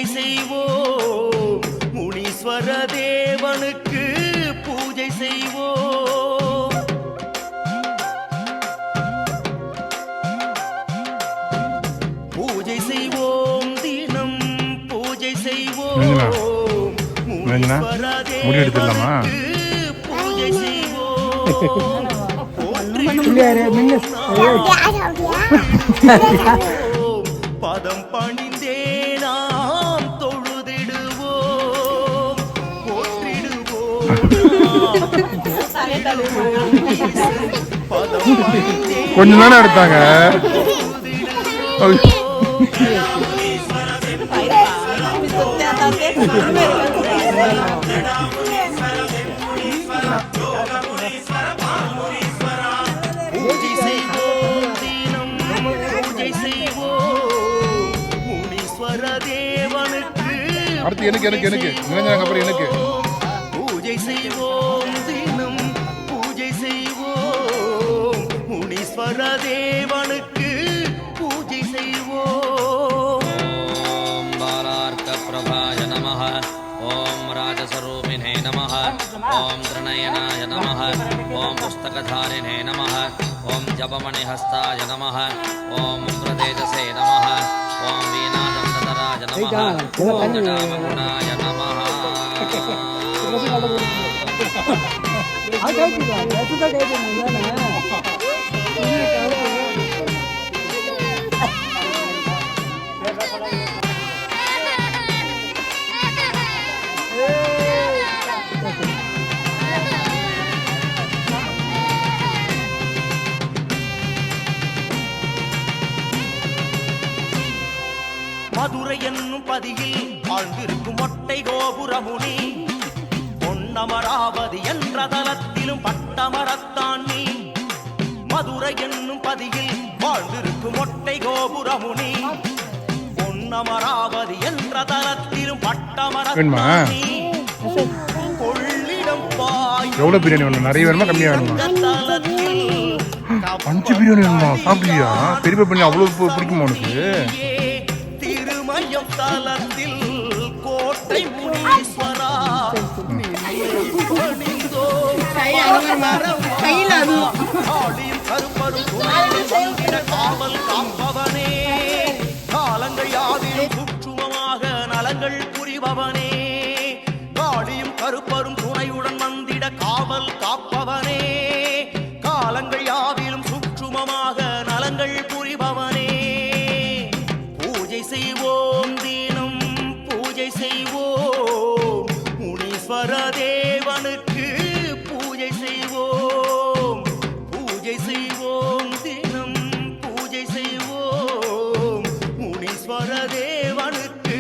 பூஜை செய்வோம், முனீஸ்வர தேவனுக்கு பூஜை செய்வோம். பூஜை செய்வோம், தினம் பூஜை செய்வோம், முனீஸ்வர தேவனுக்கு பூஜை செய்வோம். பதம் பணிந்தே நாம் தொழுதிடுவோம், போற்றிடுவோம். கொஞ்சம் தானே எடுத்தாங்க. அடுத்து எனக்கு நினைஞ்சாங்க அப்புறம் எனக்கு பூஜை செய்வோம், தினம் பூஜை செய்வோம், முனீஸ்வர தேவனுக்கு பூஜை செய்வோம். ஓம் பாலார்க்க பிரபாய நமஹ, ஓம் ராஜஸ்வரூபிணே நமஹ, ஓம் த்ரிநயனாய நமஹ, ஓம் புஸ்தகதாரிணே நமஹ, ஓம் ஜபமணிஹஸ்தாய நமஹ, ஓம் உக்ரதேஜசே நமஹ, ஓம் வீணாதண்டதராய நமஹ, ஓம் ஜடாமகுணாய நமஹ. மதுரை என்னும் பதியில் வாழ்ந்திருக்கும் மொட்டை கோபுரமுனி, பொன்னமராவதி என்ற தலத்திலும் பட்டமரத்தான் நீ. மதுரை என்னும் பதியில் வாழ்ந்திருக்கும் மொட்டை கோபுரமுனி, பொன்னமராவதி என்ற தலத்திலும் பட்டமரத்தான் நீ. கொள்ளிடம் பாய் எவ்வளவு பிரியாணி வேணும்? நிறைய வேணுமா கம்மியா வேணுமா? 5 பிரியாணி வேணுமா? சாப்பிடுறியா? பெரிய பிரியாணி அவ்வளவு பிடிக்குமா உனக்கு? திருமயம் தலத்தில் கோட்டை முனீஸ்வரா காவல் காப்பவனே, காலங்கள் யாவிலும் சூட்சுமமாக நலங்கள் புரிபவனே, காளியும் கருப்பரும் துணையுடன் வந்திட காவல் காப்பவனே, காலங்கள் யாவிலும் சூட்சுமமாக நலங்கள் புரிபவனே. பூஜை செய்வோம், தினம் பூஜை செய்வோம், முனீஸ்வர தேவனுக்கு பூஜை செய்வோம். பூஜை செய்வோம், தினம் பூஜை செய்வோம், முனீஸ்வர தேவனுக்கு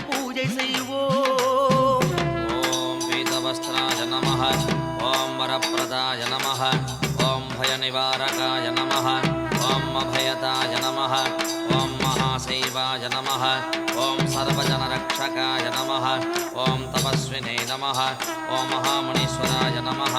பூஜை செய்வோம். ஓம் பீதவஸ்திராய நமஹ, ஓம் வரப்பிரதாய நமஹ, ஓம் பயநிவாரகாய நமஹ, ஓம் அபயதாய நமஹ, ஓம் महासेवाय नमः, ओम सर्वजनरक्षकाय नमः, ओम तपस्विने नमः, ओम महामुनीश्वराय नमः.